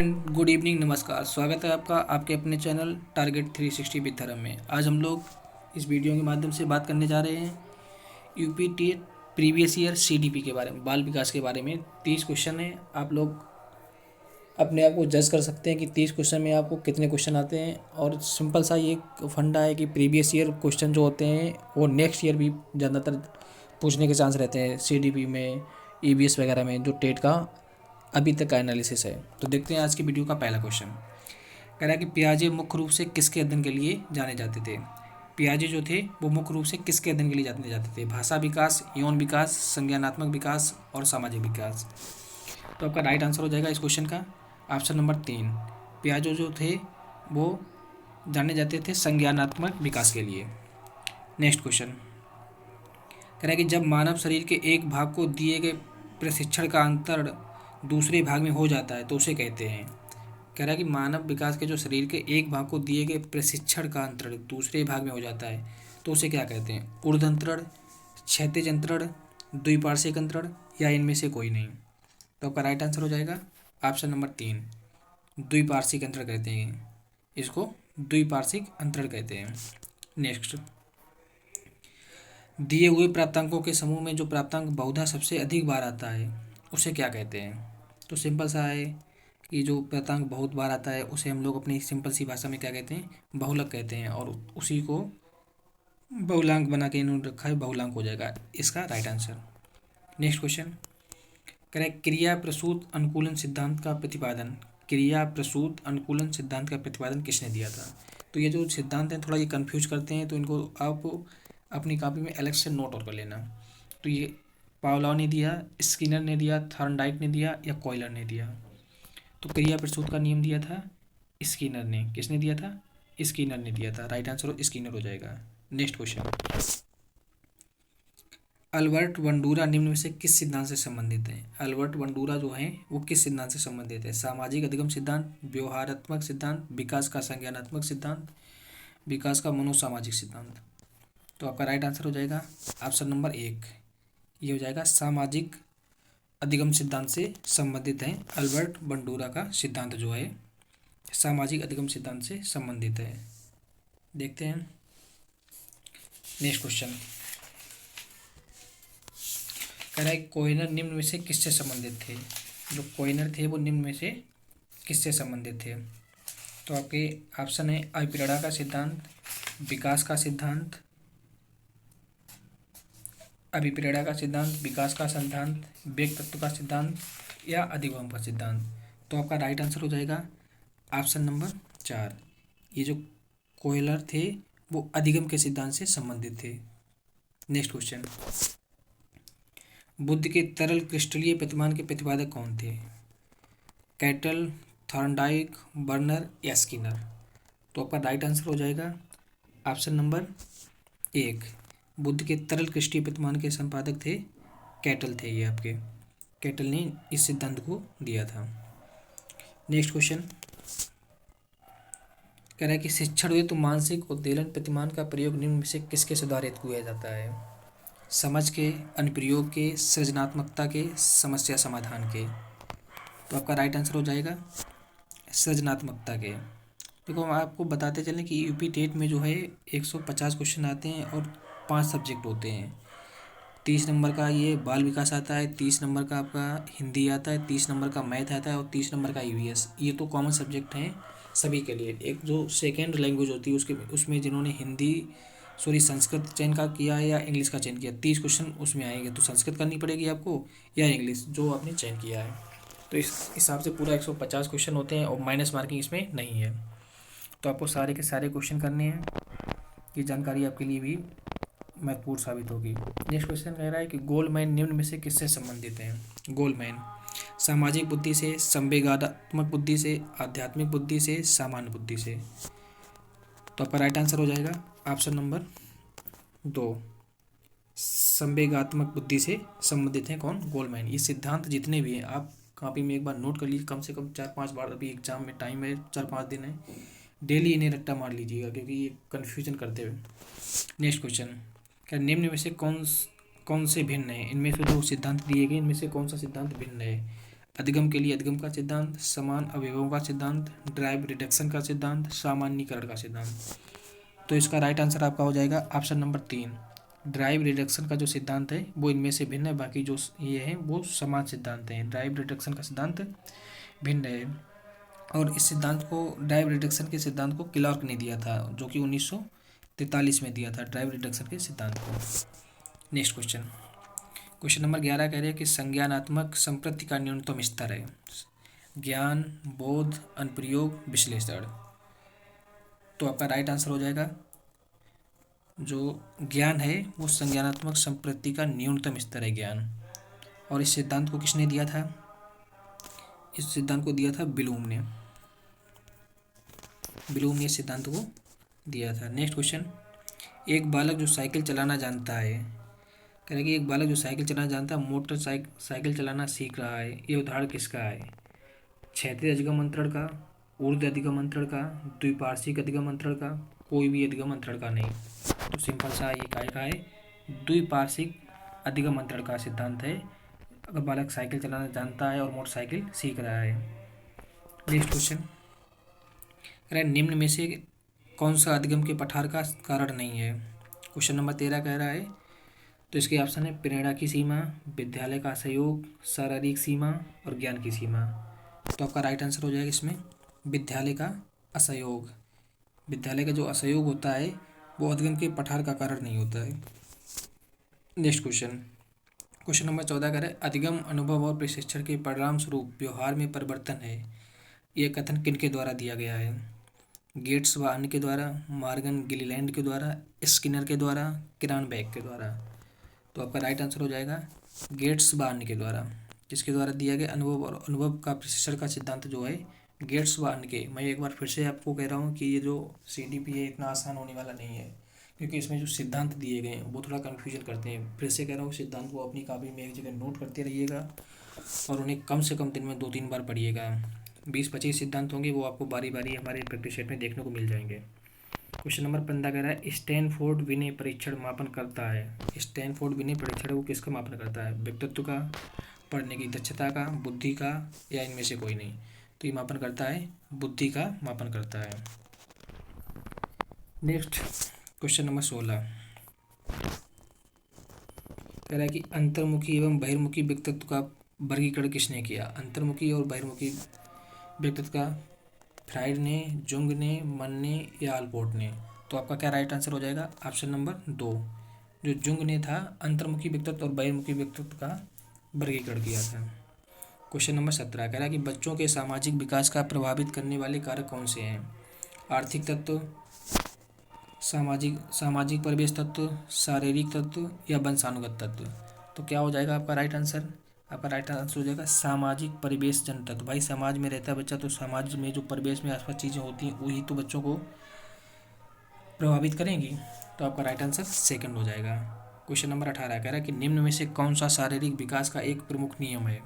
Good evening, नमस्कार। स्वागत है आपका आपके अपने चैनल टारगेट 360 विद धर्म में। आज हम लोग इस वीडियो के माध्यम से बात करने जा रहे हैं UP TET previous year CDP के बारे में, बाल विकास के बारे में। 30 क्वेश्चन है। आप लोग अपने आप को जज कर सकते हैं कि 30 क्वेश्चन में आपको कितने क्वेश्चन आते हैं। और सिंपल सा ये फंडा है कि प्रीवियस ईयर क्वेश्चन जो होते हैं वो नेक्स्ट ईयर भी ज़्यादातर पूछने के चांस रहते हैं सीडीपी में, ईवीएस वगैरह में, जो टेट का अभी तक का एनालिसिस है। तो देखते हैं आज की वीडियो का पहला क्वेश्चन। कह रहा है कि पियाजे मुख्य रूप से किसके अध्ययन के लिए जाने जाते थे। पियाजे जो थे वो मुख्य रूप से किसके अध्ययन के लिए जाने जाते थे। भाषा विकास, यौन विकास, संज्ञानात्मक विकास और सामाजिक विकास। तो आपका राइट आंसर हो जाएगा इस क्वेश्चन का ऑप्शन नंबर 3। पियाजे जो थे वो जाने जाते थे संज्ञानात्मक विकास के लिए। नेक्स्ट क्वेश्चन कह रहा है कि जब मानव शरीर के एक भाग को दिए गए प्रशिक्षण का अंतर दूसरे भाग में हो जाता है तो उसे कहते हैं। कह रहा है कि मानव विकास के जो शरीर के एक भाग को दिए गए प्रशिक्षण का अंतरण दूसरे भाग में हो जाता है तो उसे क्या कहते हैं। ऊर्ध्व अंतरण, क्षैतिज अंतरण, द्विपार्श्विक अंतरण या इनमें से कोई नहीं। तो आपका राइट आंसर हो जाएगा ऑप्शन नंबर 3, द्विपार्श्विक अंतरण कहते हैं इसको, द्विपार्श्विक अंतरण कहते हैं। नेक्स्ट, दिए हुए प्राप्तांकों के समूह में जो प्राप्तांक बहुधा सबसे अधिक बार आता है उसे क्या कहते हैं। तो सिंपल सा है कि जो प्राप्तांक बहुत बार आता है उसे हम लोग अपनी सिंपल सी भाषा में क्या कहते हैं, बहुलक कहते हैं। और उसी को बहुलांक बना के इन्होंने रखा है, बहुलांक हो जाएगा इसका राइट आंसर। नेक्स्ट क्वेश्चन कह रहा है क्रिया प्रसूत अनुकूलन सिद्धांत का प्रतिपादन, क्रिया प्रसूत अनुकूलन सिद्धांत का प्रतिपादन किसने दिया था। तो ये जो सिद्धांत हैं थोड़ा ये कन्फ्यूज करते हैं, तो इनको आप अपनी कॉपी में अलग से नोट और कर लेना। तो ये पावलोव ने दिया, स्किनर ने दिया, थॉर्नडाइक ने दिया या कॉयलर ने दिया। तो क्रिया प्रसूत का नियम दिया था स्किनर ने। किसने दिया था? स्किनर ने दिया था। राइट आंसर स्किनर हो जाएगा। नेक्स्ट क्वेश्चन, अल्बर्ट बंडूरा निम्न में से किस सिद्धांत से संबंधित है। अल्बर्ट बंडूरा जो है वो किस सिद्धांत से संबंधित है। सामाजिक अधिगम सिद्धांत, व्यवहारात्मक सिद्धांत, विकास का संज्ञानात्मक सिद्धांत, विकास का मनोसामाजिक सिद्धांत। तो आपका राइट आंसर हो जाएगा ऑप्शन नंबर 1, ये हो जाएगा सामाजिक अधिगम सिद्धांत से संबंधित है। अल्बर्ट बंडूरा का सिद्धांत जो है सामाजिक अधिगम सिद्धांत से संबंधित है। देखते हैं नेक्स्ट क्वेश्चन। कह रहा है कोहेनर निम्न में से किससे संबंधित थे। जो कोहेनर थे वो निम्न में से किससे संबंधित थे। तो आपके ऑप्शन है अभिप्रेरणा का सिद्धांत, विकास का सिद्धांत, अभिप्रेरणा का सिद्धांत, विकास का सिद्धांत, वेग तत्व का सिद्धांत या अधिगम का सिद्धांत। तो आपका राइट आंसर हो जाएगा ऑप्शन नंबर 4। ये जो कोयलर थे वो अधिगम के सिद्धांत से संबंधित थे। नेक्स्ट क्वेश्चन, बुद्ध के तरल क्रिस्टलीय प्रतिमान के प्रतिपादक कौन थे। कैटल, थॉर्नडाइक, बर्नर या स्किनर। तो आपका राइट आंसर हो जाएगा ऑप्शन नंबर 1, बुद्ध के तरल क्रिस्टलीय प्रतिमान के संपादक थे कैटल थे। ये आपके कैटल ने इस सिद्धांत को दिया था। नेक्स्ट क्वेश्चन कह रहा है कि शिक्षण हेतु मानसिक उद्वेलन प्रतिमान का प्रयोग निम्न में से किसके सुधारित किया जाता है। समझ के, अनुप्रयोग के, सृजनात्मकता के, समस्या समाधान के। तो आपका राइट आंसर हो जाएगा सृजनात्मकता के। देखो हम आपको बताते चलें कि यूपी टेट में जो है 150 क्वेश्चन आते हैं और 5 सब्जेक्ट होते हैं। 30 नंबर का ये बाल विकास आता है, 30 नंबर का आपका हिंदी आता है, 30 नंबर का मैथ आता है और 30 नंबर का ईवीएस। ये तो कॉमन सब्जेक्ट हैं सभी के लिए। एक जो सेकेंड लैंग्वेज होती है उसके उसमें जिन्होंने हिंदी संस्कृत चयन का किया है या इंग्लिश का चयन किया, 30 क्वेश्चन उसमें आएंगे। तो संस्कृत करनी पड़ेगी आपको या इंग्लिश, जो आपने चयन किया है। तो इस हिसाब से पूरा 150 क्वेश्चन होते हैं और माइनस मार्किंग इसमें नहीं है। तो आपको सारे के सारे क्वेश्चन करने हैं। ये जानकारी आपके लिए भी महत्वपूर्ण साबित होगी। नेक्स्ट क्वेश्चन कह रहा है कि गोलमैन निम्न में से किससे संबंधित हैं। गोलमैन सामाजिक बुद्धि से, संवेगात्मक बुद्धि से, आध्यात्मिक बुद्धि से, सामान्य बुद्धि से। तो आपका राइट आंसर हो जाएगा ऑप्शन नंबर 2, संवेगात्मक बुद्धि से संबंधित हैं कौन, गोलमैन। ये सिद्धांत जितने भी हैं आप कॉपी में एक बार नोट कर लीजिए, कम से कम 4-5 बार। अभी एग्जाम में टाइम है, 4-5 दिन है, डेली इन्हें रट्टा मार लीजिएगा क्योंकि ये कन्फ्यूजन करते हुए। नेक्स्ट क्वेश्चन, क्या निम्न में से कौन से भिन्न है। इनमें से जो सिद्धांत दिए गए इनमें से कौन सा सिद्धांत भिन्न है। अधिगम के लिए अधिगम का सिद्धांत, समान अवयवों का सिद्धांत, ड्राइव रिडक्शन का सिद्धांत, सामान्यीकरण का सिद्धांत। तो इसका राइट आंसर आपका हो जाएगा ऑप्शन नंबर 3। ड्राइव रिडक्शन का जो सिद्धांत है वो इनमें से भिन्न है, बाकी जो ये है वो समान सिद्धांत हैं। ड्राइव रिडक्शन का सिद्धांत भिन्न है, और इस सिद्धांत को, ड्राइव रिडक्शन के सिद्धांत को क्लार्क ने दिया था, जो कि 1943 में दिया था ड्राइव रिडक्शन के सिद्धांत को। नेक्स्ट क्वेश्चन, क्वेश्चन नंबर 11 कह रहे हैं कि संज्ञानात्मक संप्रति का न्यूनतम स्तर है। ज्ञान, बोध, अनुप्रयोग, विश्लेषण। तो आपका राइट आंसर हो जाएगा, जो ज्ञान है वो संज्ञानात्मक संप्रति का न्यूनतम स्तर है, ज्ञान। और इस सिद्धांत को किसने दिया था? इस सिद्धांत को दिया था ब्लूम ने। ब्लूम ने इस सिद्धांत को दिया था। नेक्स्ट क्वेश्चन, एक बालक जो साइकिल चलाना जानता है, कह रहा है कि एक बालक जो साइकिल चलाना जानता है मोटर साइकिल चलाना सीख रहा है, ये उदाहरण किसका है? क्षैतिज अधिगम अंतरण का, ऊर्ध्व अधिगम अंतरण का, द्विपार्श्विक अधिगम अंतरण का, कोई भी अधिगम अंतरण का नहीं। तो सिंपल सा ये काय का है, द्विपार्श्विक अधिगम अंतरण का सिद्धांत है, अगर बालक साइकिल चलाना जानता है और मोटरसाइकिल सीख रहा है। नेक्स्ट क्वेश्चन, कह रहा है निम्न में से कौन सा अधिगम के पठार का कारण नहीं है? क्वेश्चन नंबर 13 कह रहा है, तो इसके ऑप्शन है प्रेरणा की सीमा, विद्यालय का सहयोग, शारीरिक सीमा और ज्ञान की सीमा। तो आपका राइट आंसर हो जाएगा इसमें विद्यालय का असहयोग। विद्यालय का जो असहयोग होता है वो अधिगम के पठार का कारण नहीं होता है। नेक्स्ट क्वेश्चन, क्वेश्चन नंबर 14 कह रहे हैं अधिगम अनुभव और प्रशिक्षण के परिणाम स्वरूप व्यवहार में परिवर्तन है, यह कथन किनके द्वारा दिया गया है? गेट्स व अन्य के द्वारा, मॉर्गन गिलीलैंड के द्वारा, स्किनर के द्वारा, क्रानबैक के द्वारा। तो आपका राइट आंसर हो जाएगा गेट्स व अन्य के द्वारा। किसके द्वारा दिया गया? अनुभव और अनुभव का प्रशिक्षण का सिद्धांत जो है गेट्स व अन्य के। मैं एक बार फिर से आपको कह रहा हूँ कि ये जो CDP है इतना आसान होने वाला नहीं है, क्योंकि इसमें जो सिद्धांत दिए गए हैं वो थोड़ा कन्फ्यूजन करते हैं। फिर से कह रहा हूँ, सिद्धांत को अपनी कॉपी में एक जगह नोट करते रहिएगा और उन्हें कम से कम दिन में 2-3 बार पढ़िएगा। 20-25 सिद्धांत होंगे, वो आपको बारी बारी हमारे प्रैक्टिस सेट में देखने को मिल जाएंगे। क्वेश्चन नंबर 15 कह रहा है स्टैनफोर्ड विनय परीक्षण मापन करता है। स्टैनफोर्ड विनय परीक्षण वो किसका मापन करता है? व्यक्तित्व का, पढ़ने की दक्षता का, बुद्धि का, या इनमें से कोई नहीं? तो ये मापन करता है बुद्धि का मापन करता है। नेक्स्ट क्वेश्चन नंबर 16 कह रहा है कि अंतर्मुखी एवं बहिर्मुखी व्यक्तित्व का वर्गीकरण किसने किया? अंतर्मुखी और बहिर्मुखी व्यक्तित्व का फ्राइड ने, जुंग ने, मन ने या अल्पोर्ट ने? तो आपका क्या राइट आंसर हो जाएगा? ऑप्शन नंबर 2, जो जुंग ने था अंतर्मुखी व्यक्तित्व और बहिर्मुखी व्यक्तित्व का वर्गीकरण किया था। क्वेश्चन नंबर 17 कह रहा है कि बच्चों के सामाजिक विकास का प्रभावित करने वाले कारक कौन से हैं? आर्थिक तत्व, सामाजिक परिवेश तत्व, शारीरिक तत्व या वंशानुगत तत्व? तो क्या हो जाएगा आपका राइट आंसर? आपका राइट आंसर हो जाएगा सामाजिक परिवेश जन तत्व। भाई समाज में रहता है बच्चा, तो समाज में जो परिवेश में आसपास चीज़ें होती हैं वही तो बच्चों को प्रभावित करेंगी। तो आपका राइट आंसर सेकंड हो जाएगा। क्वेश्चन नंबर 18 कह रहा है कि निम्न में से कौन सा शारीरिक विकास का एक प्रमुख नियम है?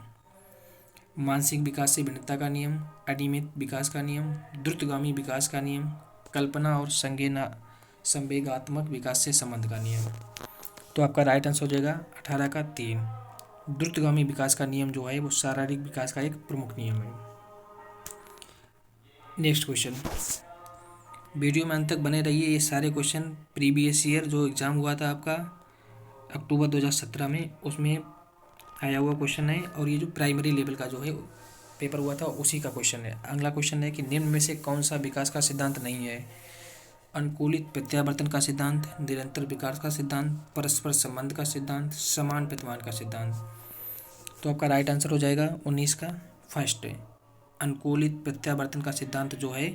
मानसिक विकास से भिन्नता का नियम, अनियमित विकास का नियम, द्रुतगामी विकास का नियम, कल्पना और संवेगात्मक विकास से संबंध का नियम? तो आपका राइट आंसर हो जाएगा 18 का 3। द्रुतगामी विकास का नियम जो है वो शारीरिक विकास का एक प्रमुख नियम है। नेक्स्ट क्वेश्चन, वीडियो में अंत तक बने रहिए। ये सारे क्वेश्चन प्रीवियस ईयर जो एग्ज़ाम हुआ था आपका अक्टूबर 2017 में, उसमें आया हुआ क्वेश्चन है, और ये जो प्राइमरी लेवल का जो है पेपर हुआ था उसी का क्वेश्चन है। अगला क्वेश्चन है कि निम्न में से कौन सा विकास का सिद्धांत नहीं है? अनुकूलित प्रत्यावर्तन का सिद्धांत, निरंतर विकास का सिद्धांत, परस्पर संबंध का सिद्धांत, समान प्रतिमान का सिद्धांत? तो आपका राइट आंसर हो जाएगा 19 का फर्स्ट है। अनुकूलित प्रत्यावर्तन का सिद्धांत जो है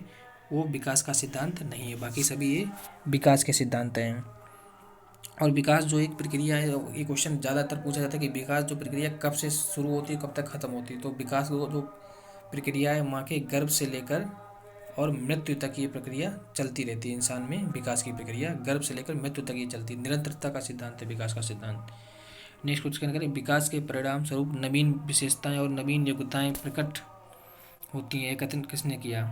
वो विकास का सिद्धांत नहीं है, बाकी सभी ये विकास के सिद्धांत हैं। और विकास जो एक प्रक्रिया है, ये क्वेश्चन ज़्यादातर पूछा जाता है कि विकास जो प्रक्रिया कब से शुरू होती है कब तक खत्म होती है? तो विकास जो प्रक्रिया है माँ के गर्भ से लेकर और मृत्यु तक ये प्रक्रिया चलती रहती है। इंसान में विकास की प्रक्रिया गर्भ से लेकर मृत्यु तक ये चलती है। निरंतरता का सिद्धांत है विकास का सिद्धांत। नेक्स्ट क्वेश्चन करें, विकास के परिणाम स्वरूप नवीन विशेषताएं और नवीन योग्यताएं प्रकट होती हैं, कथन किसने किया?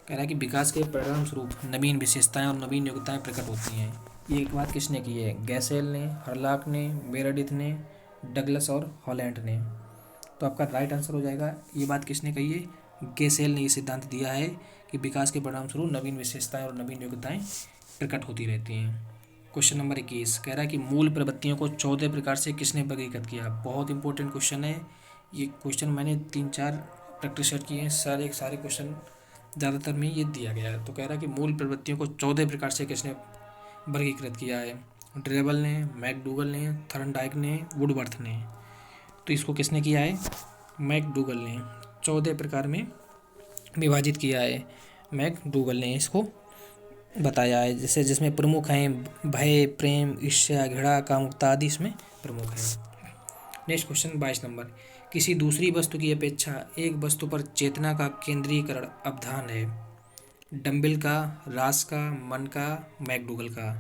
कह रहा है कि विकास के परिणाम स्वरूप नवीन विशेषताएं और नवीन योग्यताएं प्रकट होती हैं, ये एक बात किसने की है? गैसेल ने, हर्लॉक ने, मेरेडिथ ने, डगलस और हॉलैंड ने? तो आपका राइट आंसर हो जाएगा। ये बात किसने कही है? गेसेल ने ये सिद्धांत दिया है कि विकास के परिणाम स्वरूप नवीन विशेषताएं और नवीन योग्यताएं प्रकट होती रहती हैं। क्वेश्चन नंबर 21 कह रहा है कि मूल प्रवृत्तियों को 14 प्रकार से किसने वर्गीकृत किया? बहुत इंपॉर्टेंट क्वेश्चन है ये क्वेश्चन। मैंने 3-4 प्रैक्टिस सेट किए हैं, सारे क्वेश्चन ज़्यादातर में ये दिया गया है। तो कह रहा है कि मूल प्रवृत्तियों को 14 प्रकार से किसने वर्गीकृत किया है? ड्रेबल ने, मैकडूगल ने, थर्नडाइक ने, वुडवर्थ ने। तो इसको किसने किया है? मैकडूगल ने 14 प्रकार में विभाजित किया है। मैकडूगल ने इसको बताया है, जैसे जिसमें प्रमुख हैं भय, प्रेम, ईर्ष्या, घृणा, कामुकता आदि इसमें प्रमुख हैं। नेक्स्ट क्वेश्चन 22 नंबर, किसी दूसरी वस्तु की अपेक्षा एक वस्तु पर चेतना का केंद्रीकरण अवधान है? डम्बिल का, रास का, मन का, मैकडूगल का।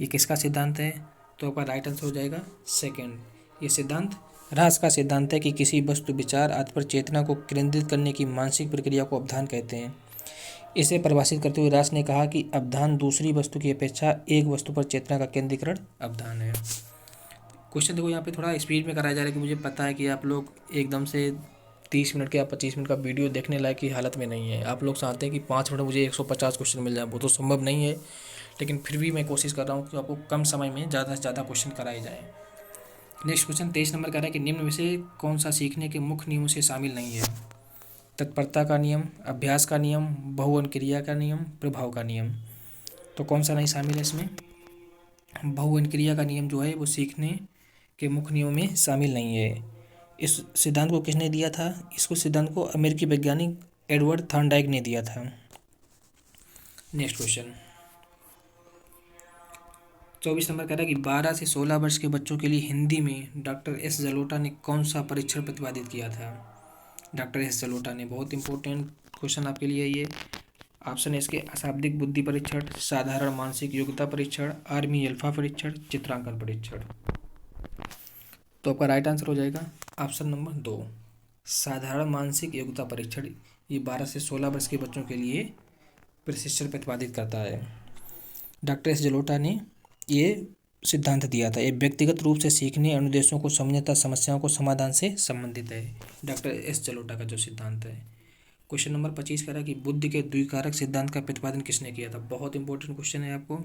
ये किसका सिद्धांत है? तो आपका राइट आंसर हो जाएगा सेकंड। ये सिद्धांत रास का सिद्धांत है कि किसी वस्तु, विचार आदि पर चेतना को केंद्रित करने की मानसिक प्रक्रिया को अवधान कहते हैं। इसे परिभाषित करते हुए रास ने कहा कि अवधान दूसरी वस्तु की अपेक्षा एक वस्तु पर चेतना का केंद्रीकरण अवधान है। क्वेश्चन देखो यहाँ पे थोड़ा स्पीड में कराया जा रहा है कि मुझे पता है कि आप लोग एकदम से 30 मिनट का या 25 मिनट का वीडियो देखने लायक की हालत में नहीं है। आप लोग चाहते हैं कि 5 मिनट में मुझे 150 क्वेश्चन मिल जाए, वो तो संभव नहीं है, लेकिन फिर भी मैं कोशिश कर रहा हूँ कि आपको कम समय में ज़्यादा से ज़्यादा क्वेश्चन कराए जाएँ। नेक्स्ट क्वेश्चन 23 नंबर कह रहा है कि निम्न में से कौन सा सीखने के मुख्य नियमों से शामिल नहीं है? तत्परता का नियम, अभ्यास का नियम, बहुवचन क्रिया का नियम, प्रभाव का नियम। तो कौन सा नहीं शामिल है इसमें? बहुवचन क्रिया का नियम जो है वो सीखने के मुख्य नियमों में शामिल नहीं है। इस सिद्धांत को किसने दिया था? इसको सिद्धांत को अमेरिकी वैज्ञानिक एडवर्ड थॉर्नडाइक ने दिया था। नेक्स्ट क्वेश्चन 24 नंबर कह रहा है कि 12 से 16 वर्ष के बच्चों के लिए हिंदी में डॉक्टर एस जलोटा ने कौन सा परीक्षण प्रतिपादित किया था? डॉक्टर एस जलोटा ने, बहुत इंपॉर्टेंट क्वेश्चन आपके लिए ये। ऑप्शन है इसके अशाब्दिक बुद्धि परीक्षण, साधारण मानसिक योग्यता परीक्षण, आर्मी अल्फा परीक्षण, चित्रांकन परीक्षण। तो आपका राइट आंसर हो जाएगा ऑप्शन नंबर 2, साधारण मानसिक योग्यता परीक्षण। ये 12 से 16 वर्ष के बच्चों के लिए प्रशिक्षण प्रतिपादित करता है। डॉक्टर एस जलोटा ने ये सिद्धांत दिया था। ये व्यक्तिगत रूप से सीखने, अनुदेशों को समझने तथा समस्याओं को समाधान से संबंधित है, डॉक्टर एस जलोटा का जो सिद्धांत है। क्वेश्चन नंबर 25 कह रहा है कि बुद्धि के द्विकारक सिद्धांत का प्रतिपादन किसने किया था? बहुत इंपॉर्टेंट क्वेश्चन है, आपको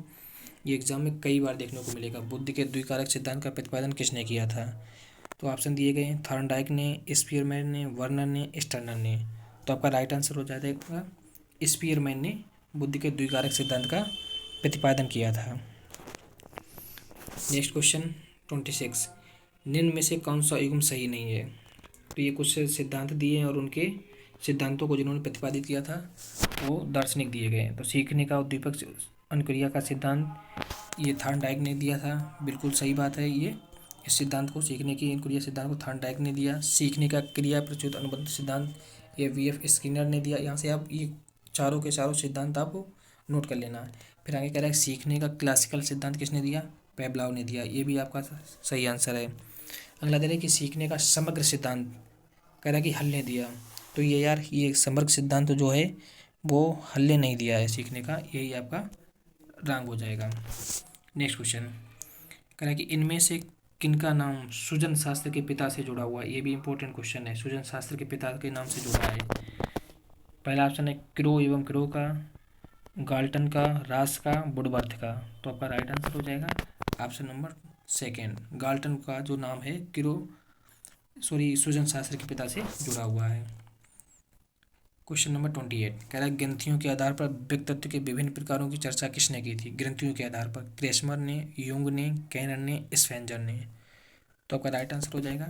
ये एग्जाम में कई बार देखने को मिलेगा। बुद्धि के द्विकारक सिद्धांत का प्रतिपादन किसने किया था? तो ऑप्शन दिए गए हैं थॉर्नडाइक ने, स्पीयरमैन ने, वर्नर ने, स्टर्नर ने। तो आपका राइट आंसर हो जाएगा स्पीयरमैन ने बुद्धि के द्विकारक सिद्धांत का प्रतिपादन किया था। नेक्स्ट क्वेश्चन 26, निम्न में से कौन सा युग्म सही नहीं है? तो ये कुछ सिद्धांत दिए हैं और उनके सिद्धांतों को जिन्होंने प्रतिपादित किया था वो दार्शनिक दिए गए हैं। तो सीखने का उद्दीपक अनुक्रिया का सिद्धांत ये थॉर्नडाइक ने दिया था, बिल्कुल सही बात है। ये इस सिद्धांत को, सीखने की अनुक्रिया सिद्धांत को थॉर्नडाइक ने दिया। सीखने का क्रिया प्रचुत अनुबंध सिद्धांत ये वी.एफ. स्किनर ने दिया। यहाँ से आप ये चारों के चारों सिद्धांत आप नोट कर लेना। फिर आगे कह रहा है सीखने का क्लासिकल सिद्धांत किसने दिया? पेब्लाव ने दिया। ये भी आपका सही आंसर है। अगला दे रहा है कि सीखने का समग्र सिद्धांत कह रहा है कि हल ने दिया। तो ये यार ये समग्र सिद्धांत जो है वो हल ने नहीं दिया है सीखने का, यही आपका रॉन्ग हो जाएगा। नेक्स्ट क्वेश्चन कह रहा है कि इनमें से किनका नाम सृजन शास्त्र के पिता से जुड़ा हुआ है? ये भी इंपॉर्टेंट क्वेश्चन है, सृजन शास्त्र के पिता के नाम से जुड़ा है। पहला ऑप्शन है क्रो एवं क्रो का, गाल्टन का, रास का, वुडवर्थ का। तो आपका राइट आंसर हो जाएगा ऑप्शन नंबर सेकेंड, गाल्टन का जो नाम है सृजन शास्त्र के पिता से जुड़ा हुआ है। क्वेश्चन नंबर 28 कह रहा है ग्रंथियों के आधार पर व्यक्तित्व के विभिन्न प्रकारों की चर्चा किसने की थी? ग्रंथियों के आधार पर क्रेस्मर ने, यूंग ने, कैनर ने, स्पेंजर ने। तो आपका राइट आंसर हो जाएगा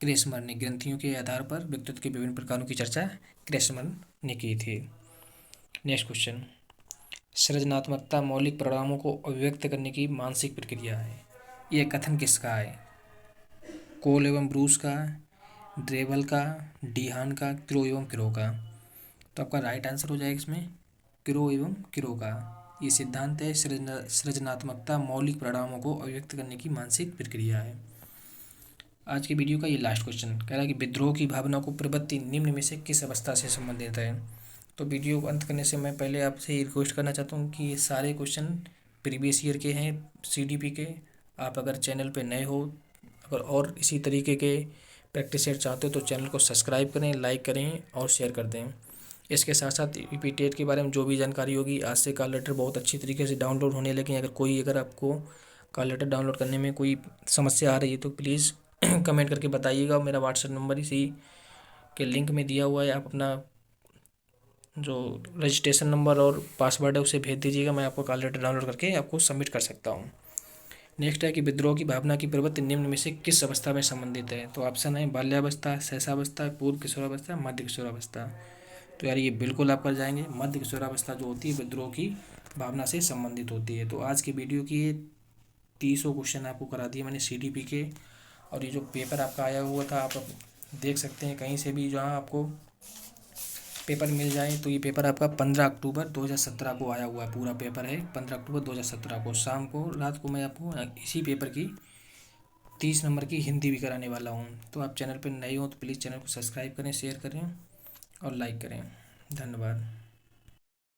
क्रेस्मर ने। ग्रंथियों के आधार पर व्यक्तित्व के विभिन्न प्रकारों की चर्चा क्रेस्मर ने की थी। नेक्स्ट क्वेश्चन, सृजनात्मकता मौलिक परिणामों को अभिव्यक्त करने की मानसिक प्रक्रिया है। यह कथन किसका है? कोल एवं ब्रूस का, ड्रेबल का, डीहान का, क्रो एवं क्रो का। तो आपका राइट आंसर हो जाएगा इसमें क्रो एवं क्रो का। ये सिद्धांत है सृजनात्मकता मौलिक परिणामों को अभिव्यक्त करने की मानसिक प्रक्रिया है। आज की वीडियो का ये लास्ट क्वेश्चन कह रहा है कि विद्रोह की भावना को प्रवृत्ति निम्न में से किस अवस्था से संबंधित है? तो वीडियो को अंत करने से मैं पहले आपसे रिक्वेस्ट करना चाहता हूँ कि ये सारे क्वेश्चन प्रीवियस ईयर के हैं, सीडीपी के। आप अगर चैनल पे नए हो, अगर और इसी तरीके के प्रैक्टिस सेट चाहते हो तो चैनल को सब्सक्राइब करें, लाइक करें और शेयर कर दें। इसके साथ साथ यूपी टेट के बारे में जो भी जानकारी होगी, आज से कॉल लेटर बहुत अच्छी तरीके से डाउनलोड होने लगे हैं। अगर आपको कॉल लेटर डाउनलोड करने में कोई समस्या आ रही है तो प्लीज़ कमेंट करके बताइएगा। मेरा व्हाट्सएप नंबर इसी के लिंक में दिया हुआ है। आप अपना जो रजिस्ट्रेशन नंबर और पासवर्ड है उसे भेज दीजिएगा, मैं आपको कॉल लेटर डाउनलोड करके आपको सबमिट कर सकता हूँ। नेक्स्ट है कि विद्रोह की भावना की प्रवृत्ति निम्न में से किस अवस्था में संबंधित है? तो ऑप्शन है बाल्यावस्था, शैशवावस्था, पूर्व किशोरावस्था, मध्य किशोरावस्था। तो यार ये बिल्कुल आप कर जाएंगे। मध्य किशोरावस्था जो होती है विद्रोह की भावना से संबंधित होती है। तो आज की वीडियो की ये 30 क्वेश्चन आपको करा दिए मैंने CDP के। और ये जो पेपर आपका आया हुआ था आप देख सकते हैं कहीं से भी जहाँ आपको पेपर मिल जाए। तो ये पेपर आपका 15 अक्टूबर 2017 को आया हुआ है। पूरा पेपर है 15 अक्टूबर 2017 को शाम को, रात को मैं आपको इसी पेपर की 30 नंबर की हिंदी भी कराने वाला हूँ। तो आप चैनल पर नए हो तो प्लीज़ चैनल को सब्सक्राइब करें, शेयर करें और लाइक करें। धन्यवाद।